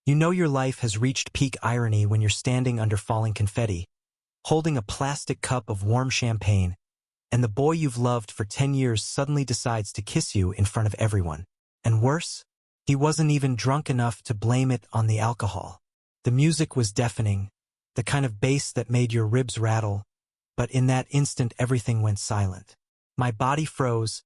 You know your life has reached peak irony when you're standing under falling confetti, holding a plastic cup of warm champagne, and the boy you've loved for 10 years suddenly decides to kiss you in front of everyone. And worse, he wasn't even drunk enough to blame it on the alcohol. The music was deafening, the kind of bass that made your ribs rattle, but in that instant everything went silent. My body froze,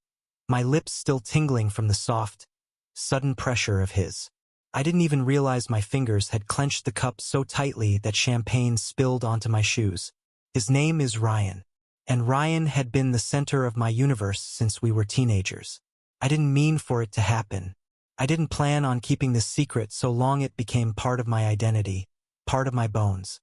my lips still tingling from the soft, sudden pressure of his. I didn't even realize my fingers had clenched the cup so tightly that champagne spilled onto my shoes. His name is Ryan, and Ryan had been the center of my universe since we were teenagers. I didn't mean for it to happen. I didn't plan on keeping this secret so long it became part of my identity, part of my bones.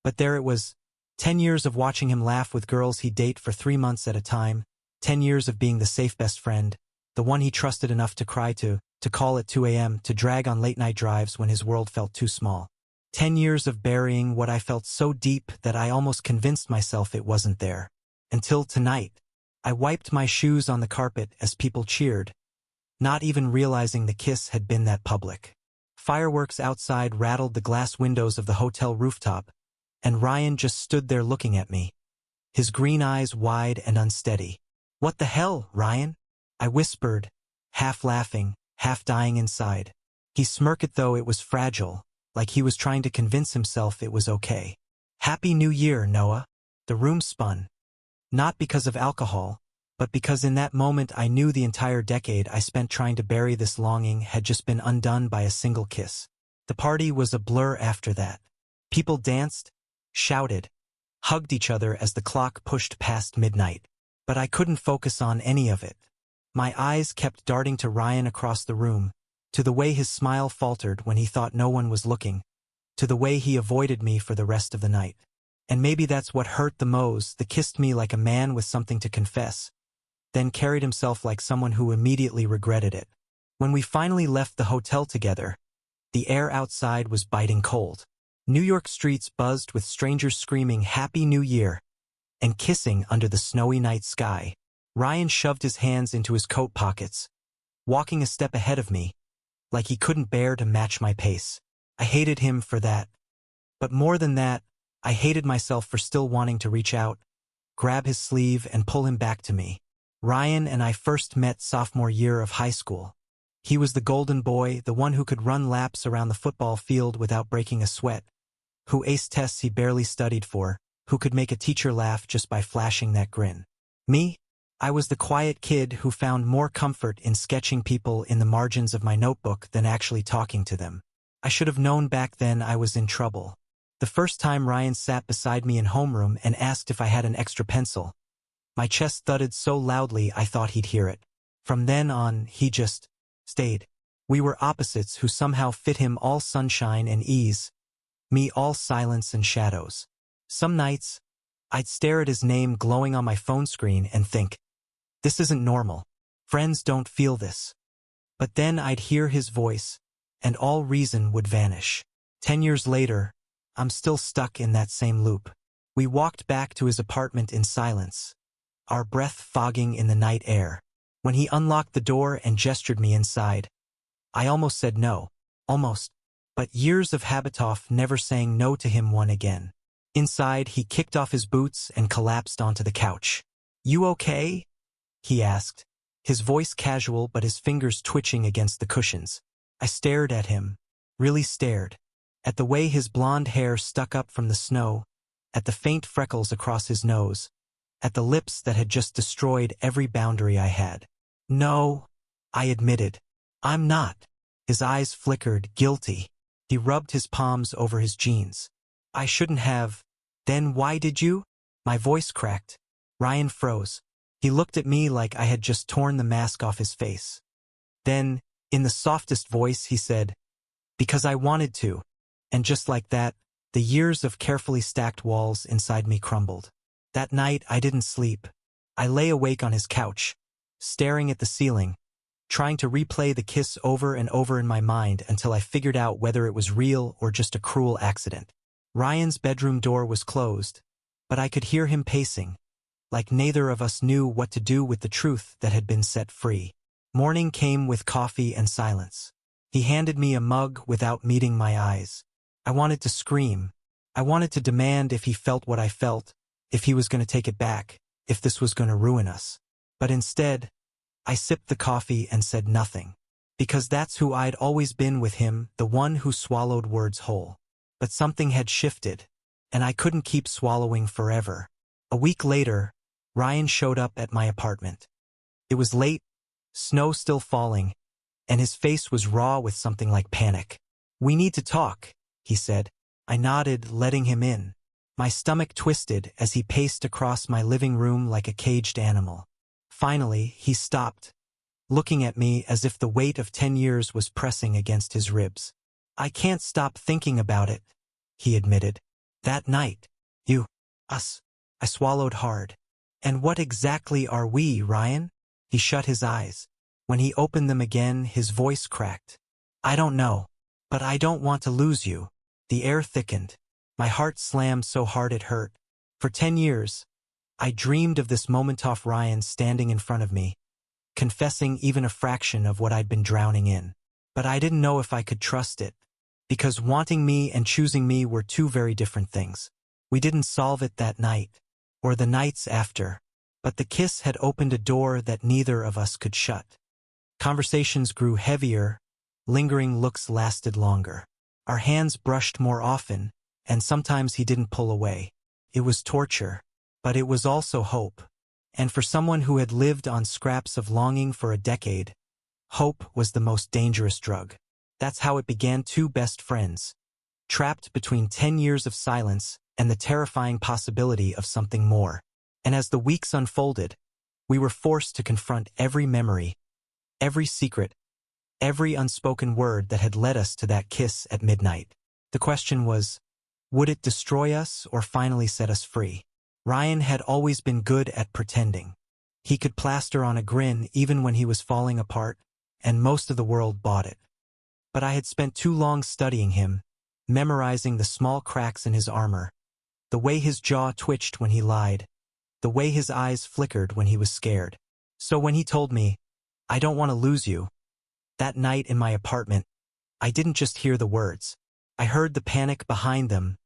But there it was, 10 years of watching him laugh with girls he'd date for 3 months at a time, 10 years of being the safe best friend, the one he trusted enough to cry to call at 2 a.m., to drag on late-night drives when his world felt too small. 10 years of burying what I felt so deep that I almost convinced myself it wasn't there. Until tonight, I wiped my shoes on the carpet as people cheered, not even realizing the kiss had been that public. Fireworks outside rattled the glass windows of the hotel rooftop, and Ryan just stood there looking at me, his green eyes wide and unsteady. "What the hell, Ryan?" I whispered, half laughing, half dying inside. He smirked though it was fragile, like he was trying to convince himself it was okay. "Happy New Year, Noah." The room spun. Not because of alcohol, but because in that moment I knew the entire decade I spent trying to bury this longing had just been undone by a single kiss. The party was a blur after that. People danced, shouted, hugged each other as the clock pushed past midnight. But I couldn't focus on any of it. My eyes kept darting to Ryan across the room, to the way his smile faltered when he thought no one was looking, to the way he avoided me for the rest of the night. And maybe that's what hurt the most, the kissed me like a man with something to confess, then carried himself like someone who immediately regretted it. When we finally left the hotel together, the air outside was biting cold. New York streets buzzed with strangers screaming Happy New Year and kissing under the snowy night sky. Ryan shoved his hands into his coat pockets, walking a step ahead of me, like he couldn't bear to match my pace. I hated him for that. But more than that, I hated myself for still wanting to reach out, grab his sleeve and pull him back to me. Ryan and I first met sophomore year of high school. He was the golden boy, the one who could run laps around the football field without breaking a sweat, who aced tests he barely studied for, who could make a teacher laugh just by flashing that grin. Me? I was the quiet kid who found more comfort in sketching people in the margins of my notebook than actually talking to them. I should have known back then I was in trouble. The first time Ryan sat beside me in homeroom and asked if I had an extra pencil, my chest thudded so loudly I thought he'd hear it. From then on, he just stayed. We were opposites who somehow fit him, all sunshine and ease, me all silence and shadows. Some nights, I'd stare at his name glowing on my phone screen and think, this isn't normal. Friends don't feel this. But then I'd hear his voice, and all reason would vanish. 10 years later, I'm still stuck in that same loop. We walked back to his apartment in silence, our breath fogging in the night air. When he unlocked the door and gestured me inside, I almost said no. Almost. But years of habitoff never saying no to him won again. Inside, he kicked off his boots and collapsed onto the couch. "You okay?" he asked, his voice casual but his fingers twitching against the cushions. I stared at him, really stared, at the way his blonde hair stuck up from the snow, at the faint freckles across his nose, at the lips that had just destroyed every boundary I had. "No," I admitted. "I'm not." His eyes flickered, guilty. He rubbed his palms over his jeans. "I shouldn't have." "Then why did you?" My voice cracked. Ryan froze. He looked at me like I had just torn the mask off his face. Then, in the softest voice, he said, "Because I wanted to." And just like that, the years of carefully stacked walls inside me crumbled. That night, I didn't sleep. I lay awake on his couch, staring at the ceiling, trying to replay the kiss over and over in my mind until I figured out whether it was real or just a cruel accident. Ryan's bedroom door was closed, but I could hear him pacing, like neither of us knew what to do with the truth that had been set free. Morning came with coffee and silence. He handed me a mug without meeting my eyes. I wanted to scream. I wanted to demand if he felt what I felt, if he was going to take it back, if this was going to ruin us. But instead, I sipped the coffee and said nothing. Because that's who I'd always been with him, the one who swallowed words whole. But something had shifted, and I couldn't keep swallowing forever. A week later, Ryan showed up at my apartment. It was late, snow still falling, and his face was raw with something like panic. "We need to talk," he said. I nodded, letting him in. My stomach twisted as he paced across my living room like a caged animal. Finally, he stopped, looking at me as if the weight of 10 years was pressing against his ribs. "I can't stop thinking about it," he admitted. "That night. You. Us." I swallowed hard. "And what exactly are we, Ryan?" He shut his eyes. When he opened them again, his voice cracked. "I don't know. But I don't want to lose you." The air thickened. My heart slammed so hard it hurt. For 10 years, I dreamed of this moment off Ryan standing in front of me, confessing even a fraction of what I'd been drowning in. But I didn't know if I could trust it, because wanting me and choosing me were two very different things. We didn't solve it that night, or the nights after, but the kiss had opened a door that neither of us could shut. Conversations grew heavier, lingering looks lasted longer. Our hands brushed more often, and sometimes he didn't pull away. It was torture, but it was also hope. And for someone who had lived on scraps of longing for a decade, hope was the most dangerous drug. That's how it began, two best friends, trapped between 10 years of silence and the terrifying possibility of something more. And as the weeks unfolded, we were forced to confront every memory, every secret, every unspoken word that had led us to that kiss at midnight. The question was, would it destroy us or finally set us free? Ryan had always been good at pretending. He could plaster on a grin even when he was falling apart, and most of the world bought it. But I had spent too long studying him, memorizing the small cracks in his armor, the way his jaw twitched when he lied, the way his eyes flickered when he was scared. So when he told me, "I don't want to lose you," that night in my apartment, I didn't just hear the words. I heard the panic behind them,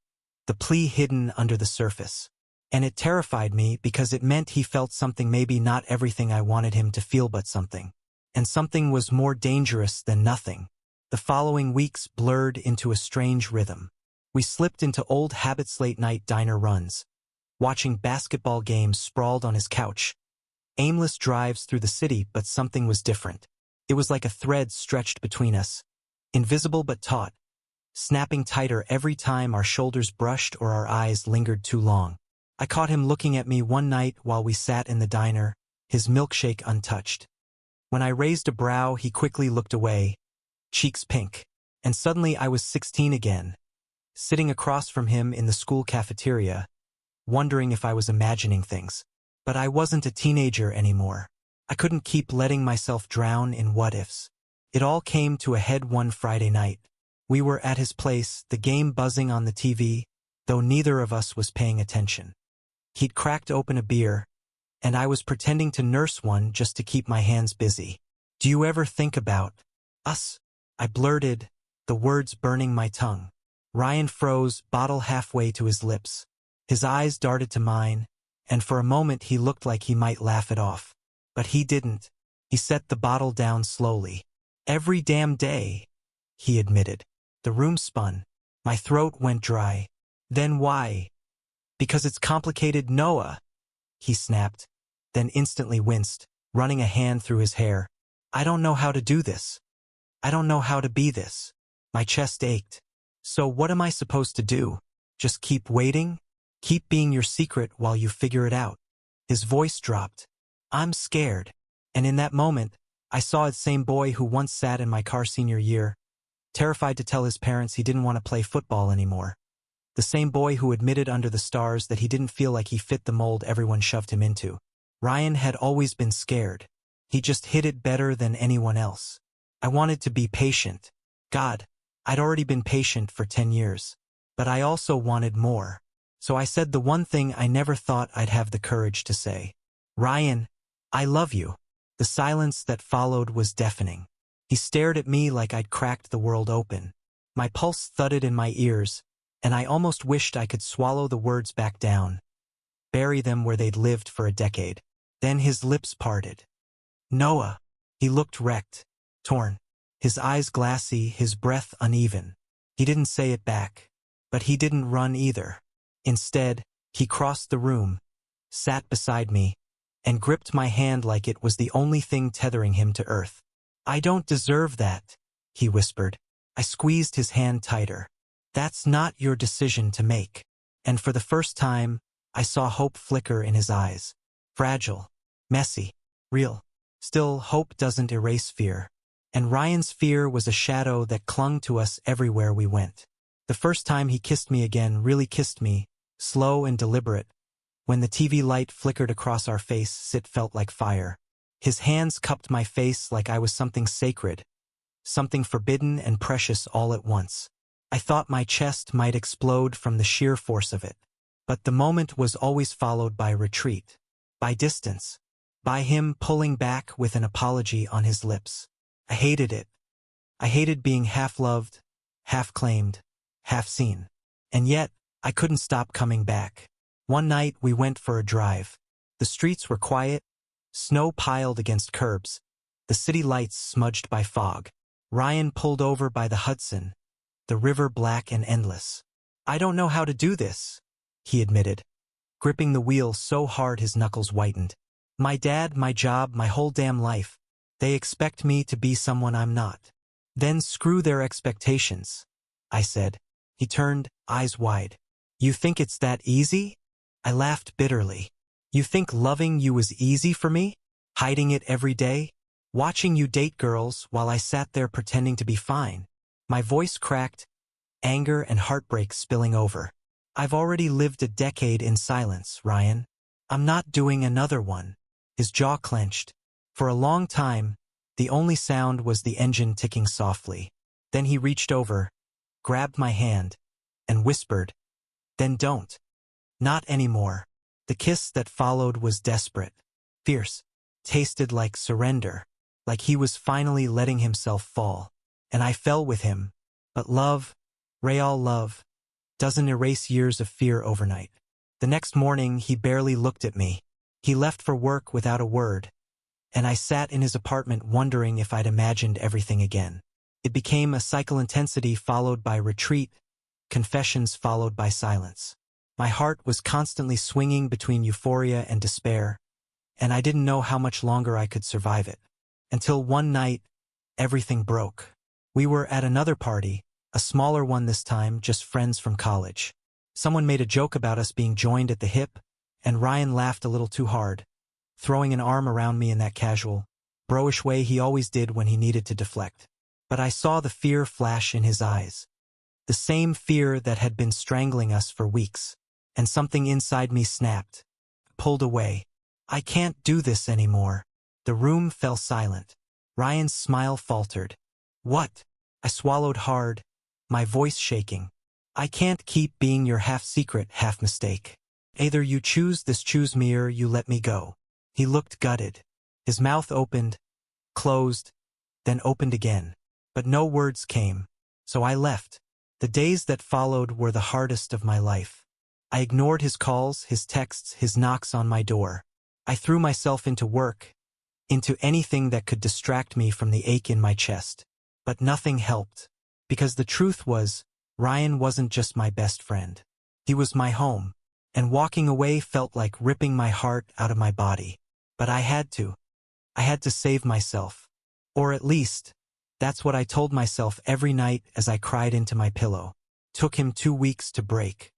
the plea hidden under the surface. And it terrified me because it meant he felt something, maybe not everything I wanted him to feel, but something. And something was more dangerous than nothing. The following weeks blurred into a strange rhythm. We slipped into old habits, late-night diner runs, watching basketball games sprawled on his couch, aimless drives through the city, but something was different. It was like a thread stretched between us, invisible but taut, snapping tighter every time our shoulders brushed or our eyes lingered too long. I caught him looking at me one night while we sat in the diner, his milkshake untouched. When I raised a brow, he quickly looked away, cheeks pink. And suddenly I was 16 again, sitting across from him in the school cafeteria, wondering if I was imagining things. But I wasn't a teenager anymore. I couldn't keep letting myself drown in what-ifs. It all came to a head one Friday night. We were at his place, the game buzzing on the TV, though neither of us was paying attention. He'd cracked open a beer, and I was pretending to nurse one just to keep my hands busy. "Do you ever think about us?" I blurted, the words burning my tongue. Ryan froze, bottle halfway to his lips. His eyes darted to mine, and for a moment he looked like he might laugh it off. But he didn't. He set the bottle down slowly. "Every damn day," he admitted. The room spun. My throat went dry. "Then why?" "Because it's complicated, Noah," he snapped, then instantly winced, running a hand through his hair. "I don't know how to do this. I don't know how to be this." My chest ached. "So what am I supposed to do? Just keep waiting? Keep being your secret while you figure it out?" His voice dropped. "I'm scared." And in that moment, I saw the same boy who once sat in my car senior year, terrified to tell his parents he didn't want to play football anymore. The same boy who admitted under the stars that he didn't feel like he fit the mold everyone shoved him into. Ryan had always been scared. He just hid it better than anyone else. I wanted to be patient. God, I'd already been patient for 10 years. But I also wanted more. So I said the one thing I never thought I'd have the courage to say. "Ryan, I love you." The silence that followed was deafening. He stared at me like I'd cracked the world open. My pulse thudded in my ears, and I almost wished I could swallow the words back down, bury them where they'd lived for a decade. Then his lips parted. Noah. He looked wrecked, torn. His eyes glassy, his breath uneven. He didn't say it back, but he didn't run either. Instead, he crossed the room, sat beside me, and gripped my hand like it was the only thing tethering him to earth. I don't deserve that, he whispered. I squeezed his hand tighter. That's not your decision to make. And for the first time, I saw hope flicker in his eyes. Fragile, messy, real. Still, hope doesn't erase fear. And Ryan's fear was a shadow that clung to us everywhere we went. The first time he kissed me again, really kissed me, slow and deliberate. When the TV light flickered across our face, it felt like fire. His hands cupped my face like I was something sacred, something forbidden and precious all at once. I thought my chest might explode from the sheer force of it. But the moment was always followed by retreat, by distance, by him pulling back with an apology on his lips. I hated it. I hated being half-loved, half-claimed, half-seen. And yet, I couldn't stop coming back. One night, we went for a drive. The streets were quiet, snow piled against curbs, the city lights smudged by fog. Ryan pulled over by the Hudson, the river black and endless. I don't know how to do this, he admitted, gripping the wheel so hard his knuckles whitened. My dad, my job, my whole damn life. They expect me to be someone I'm not. Then screw their expectations, I said. He turned, eyes wide. You think it's that easy? I laughed bitterly. You think loving you was easy for me? Hiding it every day? Watching you date girls while I sat there pretending to be fine? My voice cracked, anger and heartbreak spilling over. I've already lived a decade in silence, Ryan. I'm not doing another one. His jaw clenched. For a long time, the only sound was the engine ticking softly. Then he reached over, grabbed my hand, and whispered, "Then don't. Not anymore." The kiss that followed was desperate, fierce, tasted like surrender, like he was finally letting himself fall. And I fell with him. But love, real love, doesn't erase years of fear overnight. The next morning, he barely looked at me. He left for work without a word, and I sat in his apartment wondering if I'd imagined everything again. It became a cycle: intensity followed by retreat, confessions followed by silence. My heart was constantly swinging between euphoria and despair, and I didn't know how much longer I could survive it. Until one night, everything broke. We were at another party, a smaller one this time, just friends from college. Someone made a joke about us being joined at the hip, and Ryan laughed a little too hard, throwing an arm around me in that casual, bro-ish way he always did when he needed to deflect. But I saw the fear flash in his eyes. The same fear that had been strangling us for weeks. And something inside me snapped, pulled away. I can't do this anymore. The room fell silent. Ryan's smile faltered. What? I swallowed hard, my voice shaking. I can't keep being your half-secret, half-mistake. Either you choose this, choose me, or you let me go. He looked gutted. His mouth opened, closed, then opened again. But no words came. So I left. The days that followed were the hardest of my life. I ignored his calls, his texts, his knocks on my door. I threw myself into work, into anything that could distract me from the ache in my chest. But nothing helped. Because the truth was, Ryan wasn't just my best friend. He was my home. And walking away felt like ripping my heart out of my body. But I had to. I had to save myself. Or at least, that's what I told myself every night as I cried into my pillow. Took him 2 weeks to break.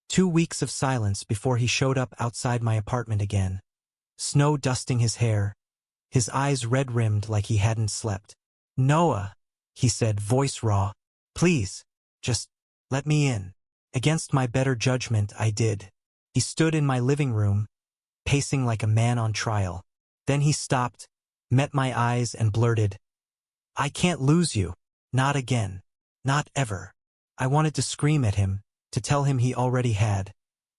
2 weeks of silence before he showed up outside my apartment again. Snow dusting his hair, his eyes red-rimmed like he hadn't slept. "Noah," he said, voice raw. "Please, just let me in." Against my better judgment, I did. He stood in my living room, pacing like a man on trial. Then he stopped, met my eyes, and blurted, "I can't lose you. Not again. Not ever." I wanted to scream at him, to tell him he already had,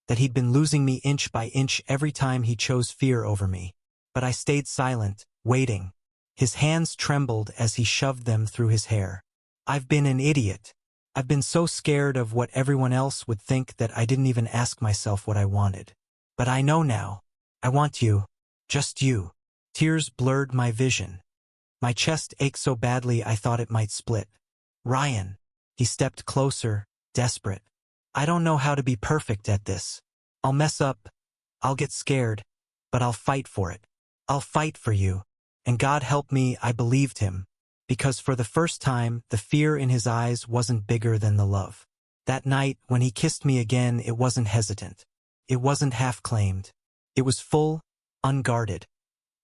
that he'd been losing me inch by inch every time he chose fear over me. But I stayed silent, waiting. His hands trembled as he shoved them through his hair. I've been an idiot. I've been so scared of what everyone else would think that I didn't even ask myself what I wanted. But I know now. I want you. Just you. Tears blurred my vision. My chest ached so badly I thought it might split. Ryan. He stepped closer, desperate. I don't know how to be perfect at this. I'll mess up. I'll get scared. But I'll fight for it. I'll fight for you. And God help me, I believed him. Because for the first time, the fear in his eyes wasn't bigger than the love. That night, when he kissed me again, it wasn't hesitant. It wasn't half-claimed. It was full, unguarded.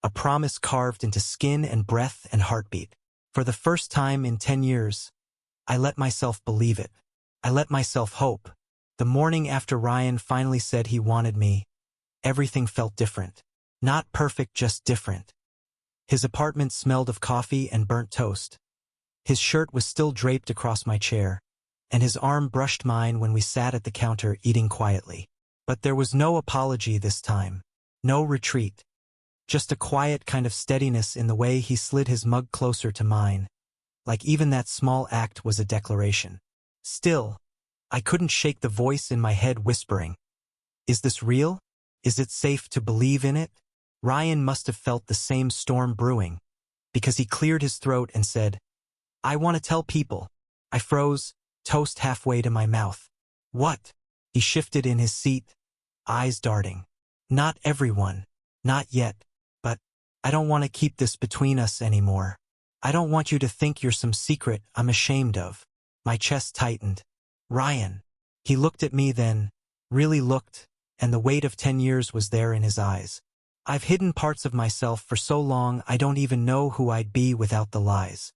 A promise carved into skin and breath and heartbeat. For the first time in 10 years, I let myself believe it. I let myself hope. The morning after Ryan finally said he wanted me, everything felt different. Not perfect, just different. His apartment smelled of coffee and burnt toast. His shirt was still draped across my chair, and his arm brushed mine when we sat at the counter eating quietly. But there was no apology this time. No retreat. Just a quiet kind of steadiness in the way he slid his mug closer to mine. Like even that small act was a declaration. Still, I couldn't shake the voice in my head whispering, "Is this real? Is it safe to believe in it?" Ryan must have felt the same storm brewing, because he cleared his throat and said, "I want to tell people." I froze, toast halfway to my mouth. "What?" He shifted in his seat, eyes darting. "Not everyone. Not yet. But I don't want to keep this between us anymore. I don't want you to think you're some secret I'm ashamed of." My chest tightened. "Ryan." He looked at me then, really looked, and the weight of 10 years was there in his eyes. "I've hidden parts of myself for so long I don't even know who I'd be without the lies.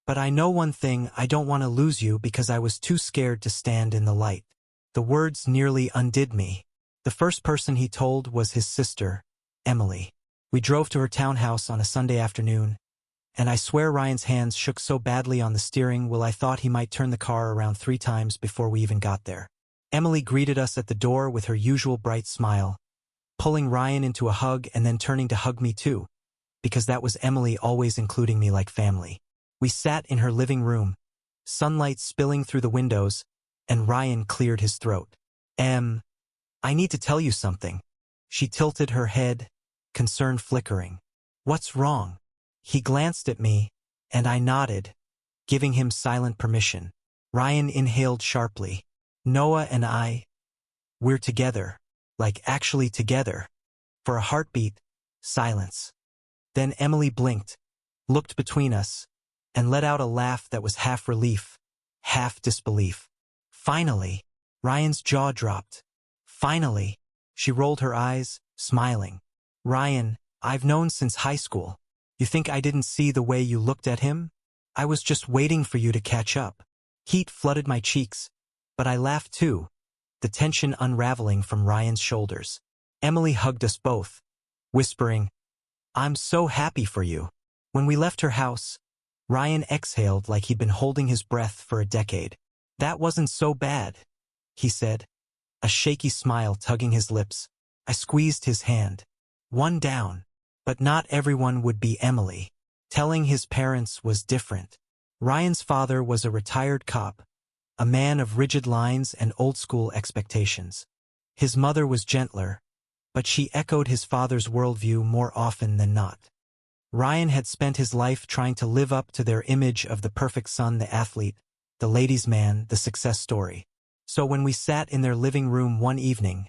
But I know one thing, I don't want to lose you because I was too scared to stand in the light." The words nearly undid me. The first person he told was his sister, Emily. We drove to her townhouse on a Sunday afternoon, and I swear Ryan's hands shook so badly on the steering wheel I thought he might turn the car around 3 times before we even got there. Emily greeted us at the door with her usual bright smile, pulling Ryan into a hug and then turning to hug me too, because that was Emily always including me like family. We sat in her living room, sunlight spilling through the windows, and Ryan cleared his throat. I need to tell you something." She tilted her head, concern flickering. "What's wrong?" He glanced at me, and I nodded, giving him silent permission. Ryan inhaled sharply. "Noah and we're together. Like actually together." For a heartbeat, silence. Then Emily blinked, looked between us, and let out a laugh that was half relief, half disbelief. "Finally." Ryan's jaw dropped. "Finally." She rolled her eyes, smiling. "Ryan, I've known since high school. You think I didn't see the way you looked at him? I was just waiting for you to catch up." Heat flooded my cheeks, but I laughed too, the tension unraveling from Ryan's shoulders. Emily hugged us both, whispering, "I'm so happy for you." When we left her house, Ryan exhaled like he'd been holding his breath for a decade. "That wasn't so bad," he said, a shaky smile tugging his lips. I squeezed his hand. "One down." But not everyone would be Emily. Telling his parents was different. Ryan's father was a retired cop, a man of rigid lines and old-school expectations. His mother was gentler, but she echoed his father's worldview more often than not. Ryan had spent his life trying to live up to their image of the perfect son, the athlete, the ladies' man, the success story. So when we sat in their living room one evening,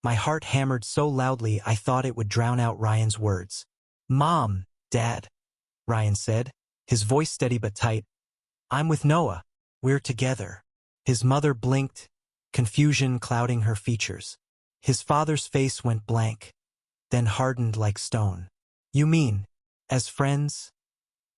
my heart hammered so loudly I thought it would drown out Ryan's words. "Mom, Dad," Ryan said, his voice steady but tight, "I'm with Noah. We're together." His mother blinked, confusion clouding her features. His father's face went blank, then hardened like stone. "You mean, as friends?"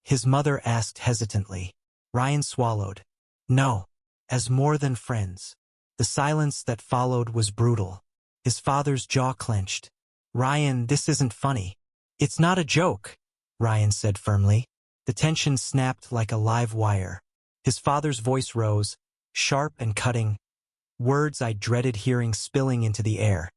his mother asked hesitantly. Ryan swallowed. "No, as more than friends." The silence that followed was brutal. His father's jaw clenched. "Ryan, this isn't funny." "It's not a joke," Ryan said firmly. The tension snapped like a live wire. His father's voice rose, sharp and cutting, words I dreaded hearing spilling into the air.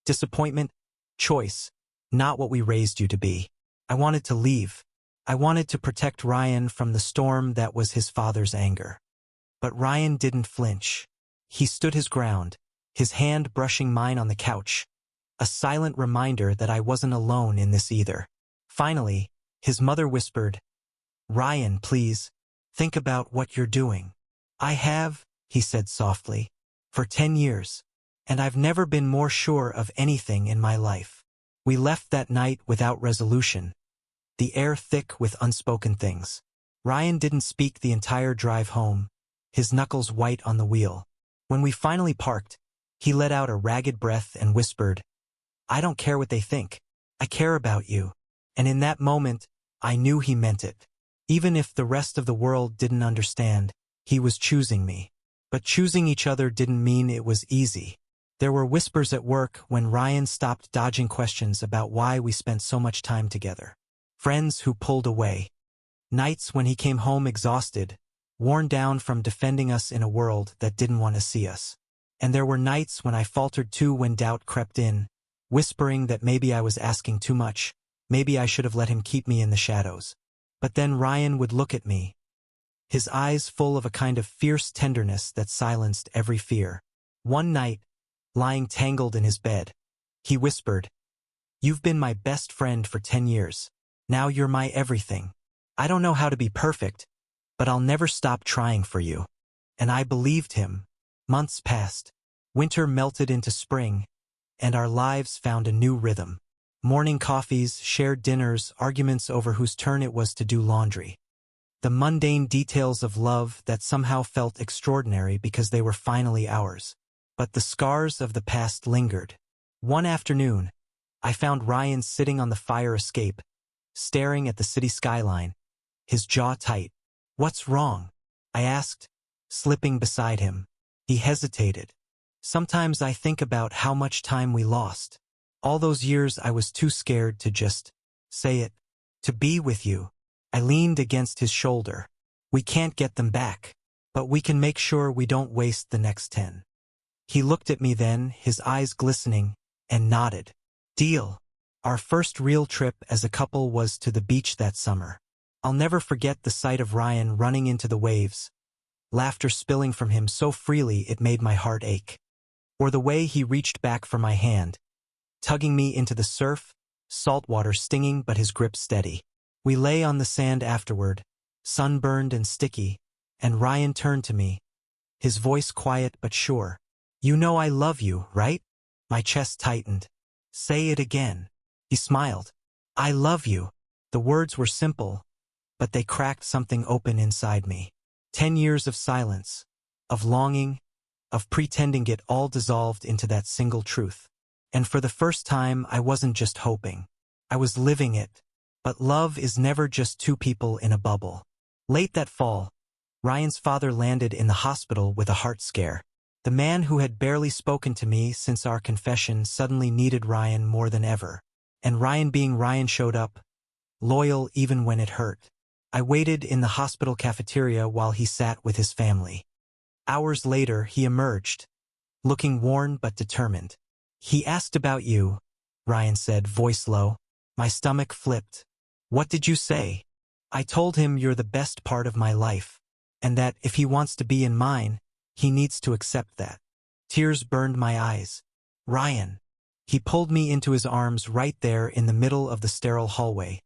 "Disappointment, choice, not what we raised you to be." I wanted to leave, I wanted to protect Ryan from the storm that was his father's anger. But Ryan didn't flinch. He stood his ground, his hand brushing mine on the couch, a silent reminder that I wasn't alone in this either. Finally, his mother whispered, "Ryan, please, think about what you're doing." "I have," he said softly, "for 10 years, and I've never been more sure of anything in my life." We left that night without resolution, the air thick with unspoken things. Ryan didn't speak the entire drive home, his knuckles white on the wheel. When we finally parked, he let out a ragged breath and whispered, "I don't care what they think. I care about you." And in that moment, I knew he meant it. Even if the rest of the world didn't understand, he was choosing me. But choosing each other didn't mean it was easy. There were whispers at work when Ryan stopped dodging questions about why we spent so much time together. Friends who pulled away. Nights when he came home exhausted, worn down from defending us in a world that didn't want to see us. And there were nights when I faltered too, when doubt crept in, whispering that maybe I was asking too much, maybe I should have let him keep me in the shadows. But then Ryan would look at me, his eyes full of a kind of fierce tenderness that silenced every fear. One night, lying tangled in his bed, he whispered, "You've been my best friend for 10 years. Now you're my everything. I don't know how to be perfect, but I'll never stop trying for you." And I believed him. Months passed. Winter melted into spring, and our lives found a new rhythm. Morning coffees, shared dinners, arguments over whose turn it was to do laundry. The mundane details of love that somehow felt extraordinary because they were finally ours. But the scars of the past lingered. One afternoon, I found Ryan sitting on the fire escape, staring at the city skyline, his jaw tight. "What's wrong?" I asked, slipping beside him. He hesitated. "Sometimes I think about how much time we lost. All those years I was too scared to just say it. To be with you." I leaned against his shoulder. "We can't get them back, but we can make sure we don't waste the next 10. He looked at me then, his eyes glistening, and nodded. "Deal." Our first real trip as a couple was to the beach that summer. I'll never forget the sight of Ryan running into the waves, laughter spilling from him so freely it made my heart ache. Or the way he reached back for my hand, tugging me into the surf, salt water stinging but his grip steady. We lay on the sand afterward, sunburned and sticky, and Ryan turned to me, his voice quiet but sure. "You know I love you, right?" My chest tightened. "Say it again." He smiled. "I love you." The words were simple, but they cracked something open inside me. 10 years of silence, of longing, of pretending it all dissolved into that single truth. And for the first time, I wasn't just hoping. I was living it. But love is never just two people in a bubble. Late that fall, Ryan's father landed in the hospital with a heart scare. The man who had barely spoken to me since our confession suddenly needed Ryan more than ever. And Ryan being Ryan showed up, loyal even when it hurt. I waited in the hospital cafeteria while he sat with his family. Hours later, he emerged, looking worn but determined. "He asked about you," Ryan said, voice low. My stomach flipped. "What did you say?" I told him you're the best part of my life, and that if he wants to be in mine, he needs to accept that. Tears burned my eyes. "Ryan." He pulled me into his arms right there in the middle of the sterile hallway,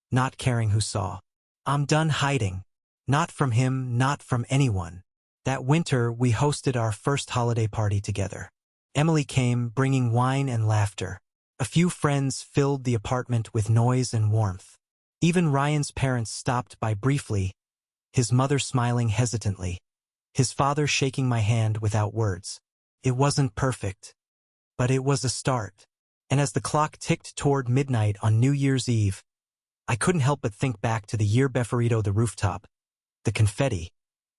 not caring who saw. "I'm done hiding. Not from him, not from anyone." That winter, we hosted our first holiday party together. Emily came, bringing wine and laughter. A few friends filled the apartment with noise and warmth. Even Ryan's parents stopped by briefly, his mother smiling hesitantly, his father shaking my hand without words. It wasn't perfect, but it was a start. And as the clock ticked toward midnight on New Year's Eve, I couldn't help but think back to the year Befarito, the rooftop, the confetti,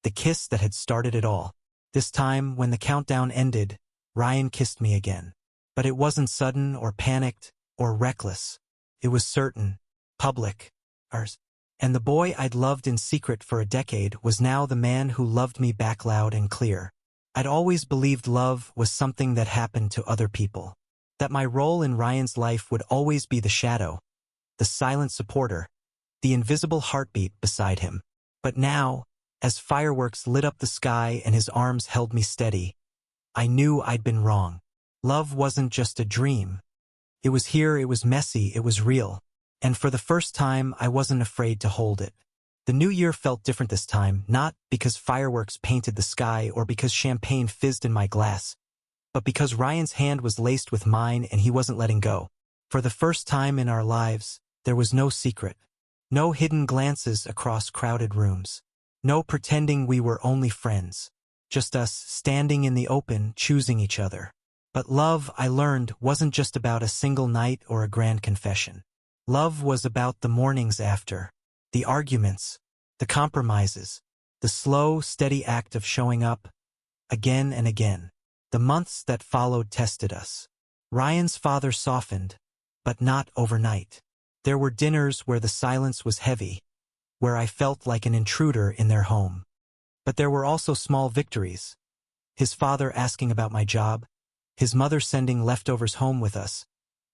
the kiss that had started it all. This time, when the countdown ended, Ryan kissed me again. But it wasn't sudden or panicked or reckless. It was certain, public, ours. And the boy I'd loved in secret for a decade was now the man who loved me back loud and clear. I'd always believed love was something that happened to other people, that my role in Ryan's life would always be the shadow, the silent supporter, the invisible heartbeat beside him. But now, as fireworks lit up the sky and his arms held me steady, I knew I'd been wrong. Love wasn't just a dream. It was here, it was messy, it was real. And for the first time, I wasn't afraid to hold it. The new year felt different this time, not because fireworks painted the sky or because champagne fizzed in my glass, but because Ryan's hand was laced with mine and he wasn't letting go. For the first time in our lives, there was no secret. No hidden glances across crowded rooms. No pretending we were only friends. Just us standing in the open, choosing each other. But love, I learned, wasn't just about a single night or a grand confession. Love was about the mornings after, the arguments, the compromises, the slow, steady act of showing up, again and again. The months that followed tested us. Ryan's father softened, but not overnight. There were dinners where the silence was heavy, where I felt like an intruder in their home. But there were also small victories. His father asking about my job, his mother sending leftovers home with us,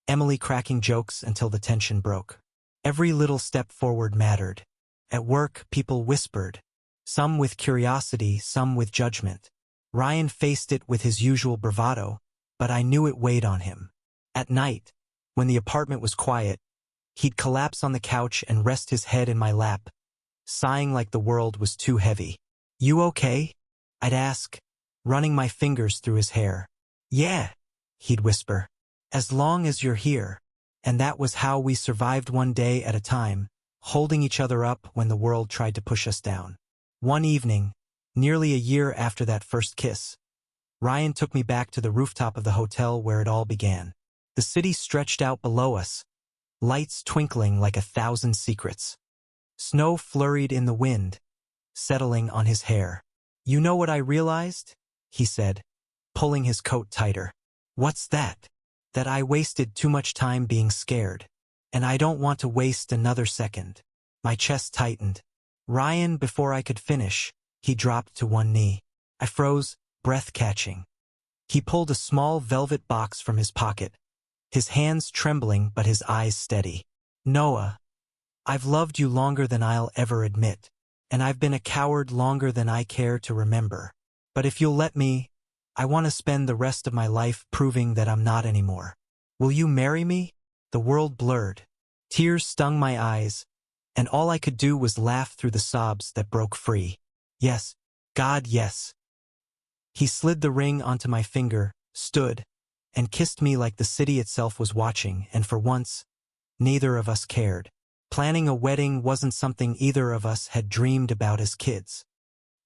Emily cracking jokes until the tension broke. Every little step forward mattered. At work, people whispered, some with curiosity, some with judgment. Ryan faced it with his usual bravado, but I knew it weighed on him. At night, when the apartment was quiet, he'd collapse on the couch and rest his head in my lap, sighing like the world was too heavy. "You okay?" I'd ask, running my fingers through his hair. "Yeah," he'd whisper. "As long as you're here." And that was how we survived one day at a time, holding each other up when the world tried to push us down. One evening, nearly a year after that first kiss, Ryan took me back to the rooftop of the hotel where it all began. The city stretched out below us, lights twinkling like 1,000 secrets. Snow flurried in the wind, settling on his hair. "You know what I realized?" he said, pulling his coat tighter. "What's that?" "That I wasted too much time being scared. And I don't want to waste another second." My chest tightened. "Ryan," before I could finish, he dropped to one knee. I froze, breath catching. He pulled a small velvet box from his pocket, his hands trembling but his eyes steady. "Noah, I've loved you longer than I'll ever admit, and I've been a coward longer than I care to remember. But if you'll let me, I want to spend the rest of my life proving that I'm not anymore. Will you marry me?" The world blurred. Tears stung my eyes, and all I could do was laugh through the sobs that broke free. "Yes, God, yes." He slid the ring onto my finger, stood, and kissed me like the city itself was watching, and for once, neither of us cared. Planning a wedding wasn't something either of us had dreamed about as kids.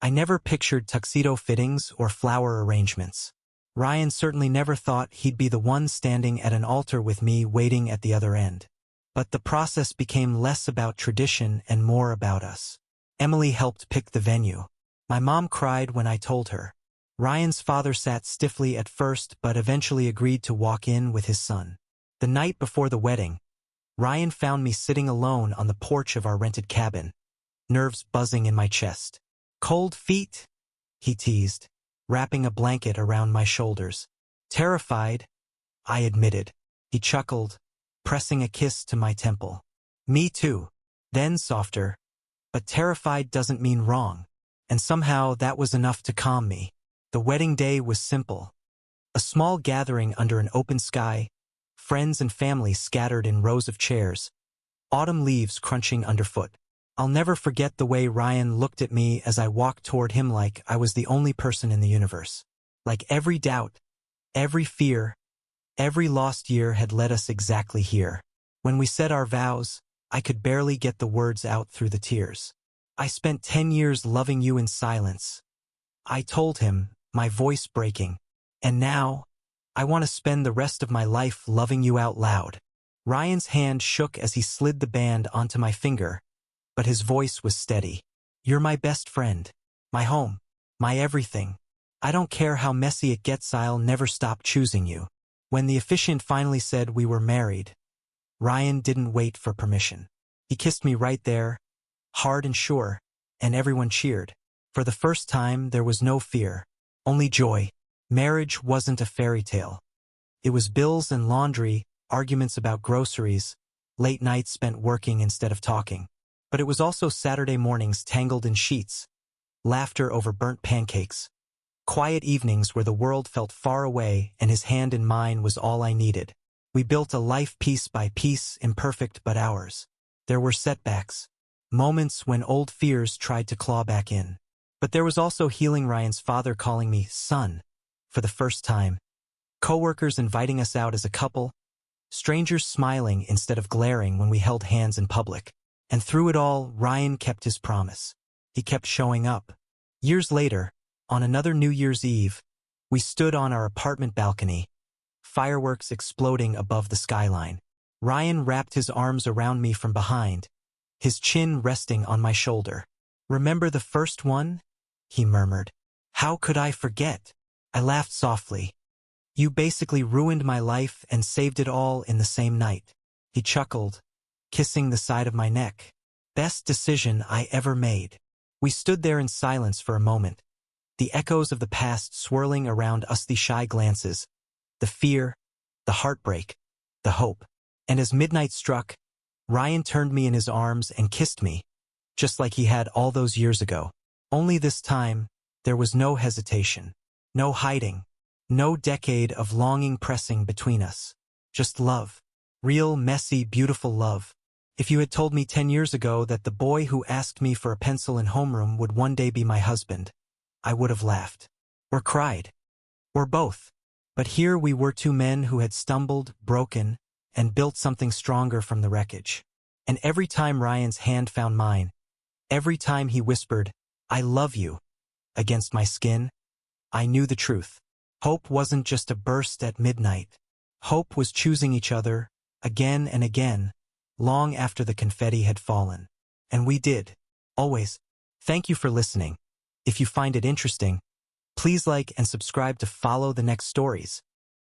I never pictured tuxedo fittings or flower arrangements. Ryan certainly never thought he'd be the one standing at an altar with me waiting at the other end. But the process became less about tradition and more about us. Emily helped pick the venue. My mom cried when I told her. Ryan's father sat stiffly at first but eventually agreed to walk in with his son. The night before the wedding, Ryan found me sitting alone on the porch of our rented cabin, nerves buzzing in my chest. "Cold feet?" he teased, wrapping a blanket around my shoulders. "Terrified," I admitted. He chuckled, pressing a kiss to my temple. "Me too." Then softer, "But terrified doesn't mean wrong." And somehow that was enough to calm me. The wedding day was simple. A small gathering under an open sky, friends and family scattered in rows of chairs, autumn leaves crunching underfoot. I'll never forget the way Ryan looked at me as I walked toward him like I was the only person in the universe. Like every doubt, every fear, every lost year had led us exactly here. When we said our vows, I could barely get the words out through the tears. "I spent 10 years loving you in silence," I told him, my voice breaking. "And now, I want to spend the rest of my life loving you out loud." Ryan's hand shook as he slid the band onto my finger, but his voice was steady. "You're my best friend, my home, my everything. I don't care how messy it gets, I'll never stop choosing you." When the officiant finally said we were married, Ryan didn't wait for permission. He kissed me right there, hard and sure, and everyone cheered. For the first time, there was no fear, only joy. Marriage wasn't a fairy tale. It was bills and laundry, arguments about groceries, late nights spent working instead of talking. But it was also Saturday mornings tangled in sheets, laughter over burnt pancakes, quiet evenings where the world felt far away and his hand in mine was all I needed. We built a life piece by piece, imperfect but ours. There were setbacks, moments when old fears tried to claw back in. But there was also healing, Ryan's father calling me son for the first time, coworkers inviting us out as a couple, strangers smiling instead of glaring when we held hands in public. And through it all, Ryan kept his promise. He kept showing up. Years later, on another New Year's Eve, we stood on our apartment balcony, fireworks exploding above the skyline. Ryan wrapped his arms around me from behind, his chin resting on my shoulder. "Remember the first one?" he murmured. "How could I forget?" I laughed softly. "You basically ruined my life and saved it all in the same night." He chuckled, kissing the side of my neck. "Best decision I ever made." We stood there in silence for a moment, the echoes of the past swirling around us, the shy glances, the fear, the heartbreak, the hope. And as midnight struck, Ryan turned me in his arms and kissed me, just like he had all those years ago. Only this time, there was no hesitation, no hiding, no decade of longing pressing between us. Just love. Real, messy, beautiful love. If you had told me 10 years ago that the boy who asked me for a pencil in homeroom would one day be my husband, I would have laughed. Or cried. Or both. But here we were, two men who had stumbled, broken, and built something stronger from the wreckage. And every time Ryan's hand found mine, every time he whispered, "I love you," against my skin, I knew the truth. Hope wasn't just a burst at midnight. Hope was choosing each other, again and again, long after the confetti had fallen. And we did. Always. Thank you for listening. If you find it interesting, please like and subscribe to follow the next stories.